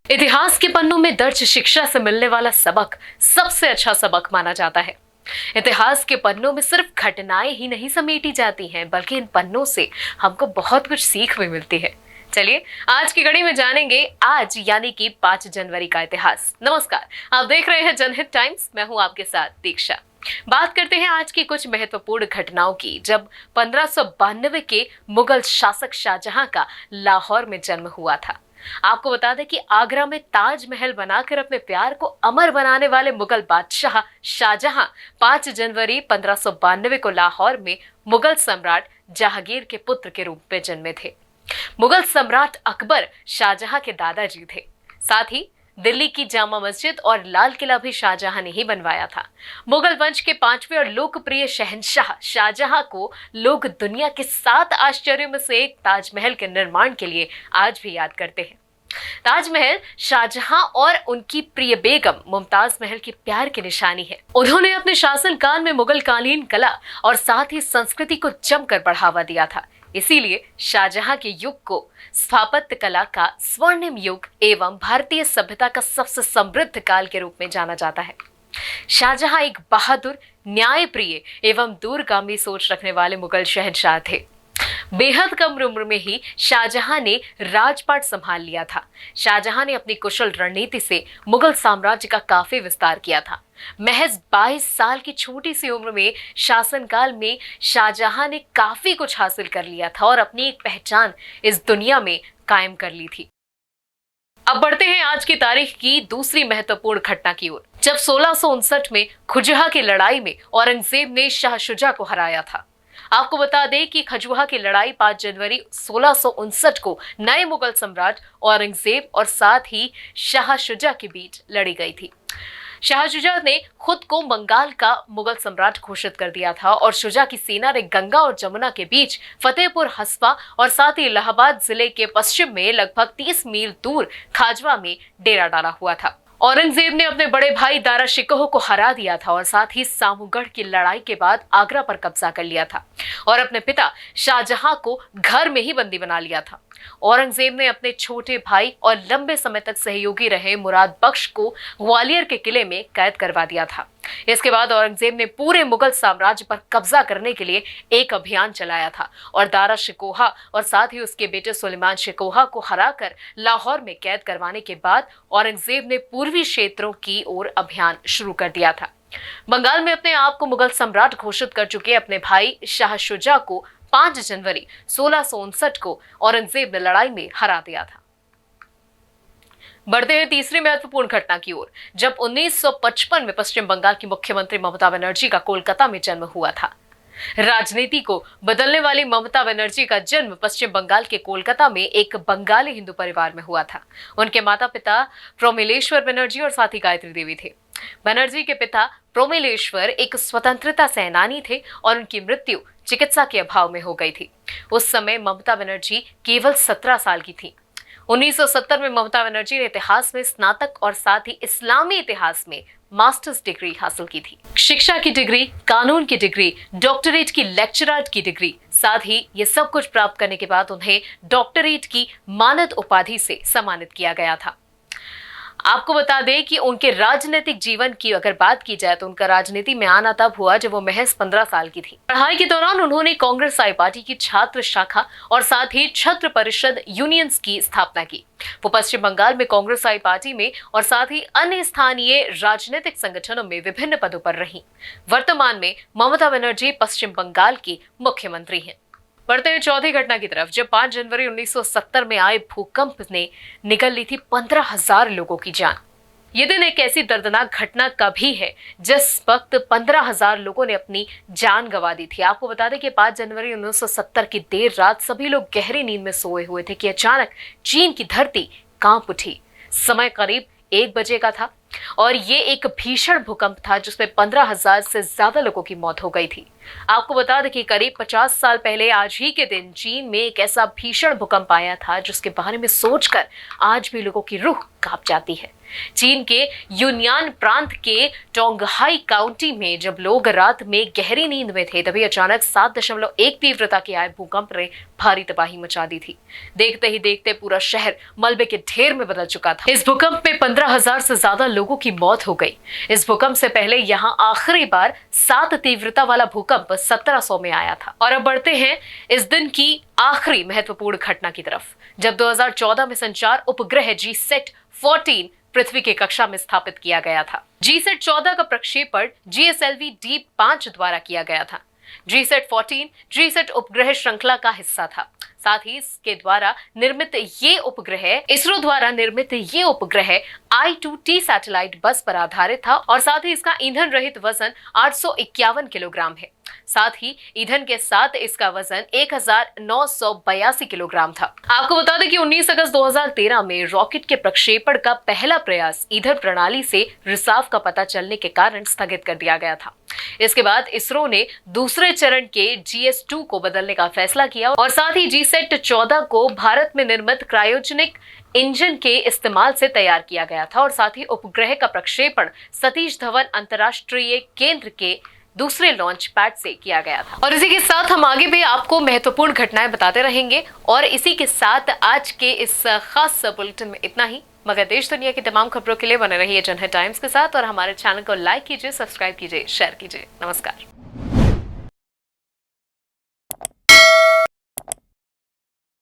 इतिहास के पन्नों में दर्ज शिक्षा से मिलने वाला सबक सबसे अच्छा सबक माना जाता है। इतिहास के पन्नों में सिर्फ घटनाएं ही नहीं समेटी जाती हैं, बल्कि इन पन्नों से हमको बहुत कुछ सीख भी मिलती है। चलिए आज की कड़ी में जानेंगे आज यानी कि 5 जनवरी का इतिहास। नमस्कार, आप देख रहे हैं जनहित टाइम्स। मैं हूं आपके साथ दीक्षा। बात करते हैं आज की कुछ महत्वपूर्ण घटनाओं की, जब 1592 के मुगल शासक शाहजहां का लाहौर में जन्म हुआ था। आपको बता दें कि आगरा में ताजमहल बनाकर अपने प्यार को अमर बनाने वाले मुगल बादशाह शाहजहां 5 जनवरी 1592 को लाहौर में मुगल सम्राट जहांगीर के पुत्र के रूप में जन्मे थे। मुगल सम्राट अकबर शाहजहां के दादाजी थे। साथ ही दिल्ली की जामा मस्जिद और लाल किला भी शाहजहां ने ही बनवाया था। मुगल वंश के 5वें और लोकप्रिय शहंशाह शाहजहां को लोग दुनिया के 7 आश्चर्यों में से एक ताजमहल के निर्माण के लिए आज भी याद करते हैं। ताजमहल शाहजहां और उनकी प्रिय बेगम मुमताज महल की प्यार की निशानी है। उन्होंने अपने शासनकाल में मुगल कालीन कला और साथ ही संस्कृति को जमकर बढ़ावा दिया था। इसीलिए शाहजहां के युग को स्थापत्य कला का स्वर्णिम युग एवं भारतीय सभ्यता का सबसे समृद्ध काल के रूप में जाना जाता है। शाहजहां एक बहादुर, न्यायप्रिय एवं दूरगामी सोच रखने वाले मुगल शहंशाह थे। बेहद कम उम्र में ही शाहजहां ने राजपाट संभाल लिया था। शाहजहां ने अपनी कुशल रणनीति से मुगल साम्राज्य का काफी विस्तार किया था। महज 22 साल की छोटी सी उम्र में शासनकाल में शाहजहां ने काफी कुछ हासिल कर लिया था और अपनी एक पहचान इस दुनिया में कायम कर ली थी। अब बढ़ते हैं आज की तारीख की दूसरी महत्वपूर्ण घटना की ओर, जब 1659 में खुजहा की लड़ाई में औरंगजेब ने शाह शुजा को हराया था। आपको बता दें कि खजुहा की लड़ाई 5 जनवरी 1659 को नए मुगल सम्राट औरंगजेब और साथ ही शाह शुजा के बीच लड़ी गई थी। शाह शुजा ने खुद को बंगाल का मुगल सम्राट घोषित कर दिया था और शुजा की सेना ने गंगा और जमुना के बीच फतेहपुर हसपा और साथ ही इलाहाबाद जिले के पश्चिम में लगभग 30 मील दूर खाजवा में डेरा डाला हुआ था। औरंगजेब ने अपने बड़े भाई दारा शिकोह को हरा दिया था और साथ ही सामूगढ़ की लड़ाई के बाद आगरा पर कब्जा कर लिया था और अपने पिता शाहजहां को घर में ही बंदी बना लिया था। औरंगजेब ने अपने छोटे भाई और लंबे समय तक सहयोगी रहे मुराद बख्श को ग्वालियर के किले में कैद करवा दिया था। इसके बाद औरंगजेब ने पूरे मुगल साम्राज्य पर कब्जा करने के लिए एक अभियान चलाया था और दारा शिकोहा और साथ ही उसके बेटे सुलेमान शिकोहा को हराकर लाहौर में कैद करवाने के बाद औरंगजेब ने पूर्वी क्षेत्रों की ओर अभियान शुरू कर दिया था। बंगाल में अपने आप को मुगल सम्राट घोषित कर चुके अपने भाई शाह शुजा को 5 जनवरी 1659 को औरंगजेब ने लड़ाई में हरा दिया था। बढ़ते हैं तीसरी महत्वपूर्ण घटना की ओर, जब 1955 में पश्चिम बंगाल की मुख्यमंत्री ममता बनर्जी का कोलकाता में जन्म हुआ था। राजनीति को बदलने वाली ममता बनर्जी का जन्म पश्चिम बंगाल के कोलकाता में एक बंगाली हिंदू परिवार में हुआ था। उनके माता पिता प्रोमिलेश्वर बनर्जी और साथ ही गायत्री देवी थे। बनर्जी के पिता प्रोमिलेश्वर एक स्वतंत्रता सेनानी थे और उनकी मृत्यु चिकित्सा के अभाव में हो गई थी। उस समय ममता बनर्जी केवल 17 साल की थी। 1970 में ममता बनर्जी ने इतिहास में स्नातक और साथ ही इस्लामी इतिहास में मास्टर्स डिग्री हासिल की थी। शिक्षा की डिग्री, कानून की डिग्री, डॉक्टरेट की लेक्चरर की डिग्री, साथ ही ये सब कुछ प्राप्त करने के बाद उन्हें डॉक्टरेट की मानद उपाधि से सम्मानित किया गया था। आपको बता दें कि उनके राजनीतिक जीवन की अगर बात की जाए तो उनका राजनीति में आना तब हुआ जब वो महज 15 साल की थी। पढ़ाई के दौरान उन्होंने कांग्रेस आई पार्टी की छात्र शाखा और साथ ही छात्र परिषद यूनियंस की स्थापना की। वो पश्चिम बंगाल में कांग्रेस आई पार्टी में और साथ ही अन्य स्थानीय राजनीतिक संगठनों में विभिन्न पदों पर रही। वर्तमान में ममता बनर्जी पश्चिम बंगाल की मुख्यमंत्री हैं। बढ़ते हैं चौथी घटना की तरफ, जब 5 जनवरी 1970 में आए भूकंप ने निगल ली थी 15,000 लोगों की जान। ये दिन एक ऐसी दर्दनाक घटना का भी है जिस वक्त 15,000 लोगों ने अपनी जान गंवा दी थी। आपको बता दें कि 5 जनवरी 1970 की देर रात सभी लोग गहरी नींद में सोए हुए थे कि अचानक चीन की धरती कांप उठी। समय करीब 1 बजे का था और ये एक भीषण भूकंप था जिसमें 15,000 से ज्यादा लोगों की मौत हो गई थी। आपको बता दें कि करीब 50 साल पहले आज ही के दिन चीन में एक ऐसा भीषण भूकंप आया था जिसके बारे में सोचकर आज भी लोगों की रूह कांप जाती है। चीन के यूनियान प्रांत के टोंगहाई काउंटी में जब लोग रात में गहरी नींद में थे तभी अचानक 7.1 तीव्रता के आए भूकंप ने भारी तबाही मचा दी थी। देखते ही देखते पूरा शहर मलबे के ढेर में बदल चुका था। इस भूकंप में 15,000 से ज्यादा लोगों की मौत हो गई। इस भूकंप से पहले यहाँ आखिरी बार 7 तीव्रता वाला भूकंप 1700 में आया था। और अब बढ़ते हैं इस दिन की आखिरी महत्वपूर्ण घटना की तरफ, जब 2014 में संचार उपग्रह GSAT-14 पृथ्वी की कक्षा में स्थापित किया गया था। GSAT-14 का प्रक्षेपण GSLV D5 द्वारा किया गया था। GSAT-14 GSAT उपग्रह श्रृंखला का हिस्सा था। साथ ही इसके द्वारा निर्मित ये उपग्रह इसरो द्वारा निर्मित ये उपग्रह I-2T सैटेलाइट बस पर आधारित था और साथ ही इसका ईंधन रहित वजन 851 किलोग्राम है। साथ ही ईंधन के साथ इसका वजन 1982 किलोग्राम था। आपको बता दें कि 19 अगस्त 2013 में रॉकेट के प्रक्षेपण का पहला प्रयास ईंधन प्रणाली से रिसाव का पता चलने के कारण स्थगित कर दिया गया था। इसके बाद इसरो ने दूसरे चरण के GS2 को बदलने का फैसला किया और साथ ही GSAT-14 को भारत में निर्मित क्रायोजेनिक इंजन के इस्तेमाल से तैयार किया गया था और साथ ही उपग्रह का प्रक्षेपण सतीश धवन अंतर्राष्ट्रीय केंद्र के दूसरे लॉन्च पैड से किया गया था। और इसी के साथ हम आगे भी आपको महत्वपूर्ण घटनाएं बताते रहेंगे और इसी के साथ आज के इस खास बुलेटिन में इतना ही। मगर देश दुनिया की तमाम खबरों के लिए बने रहिए जनहित टाइम्स के साथ और हमारे चैनल को लाइक कीजिए, सब्सक्राइब कीजिए, शेयर कीजिए। नमस्कार।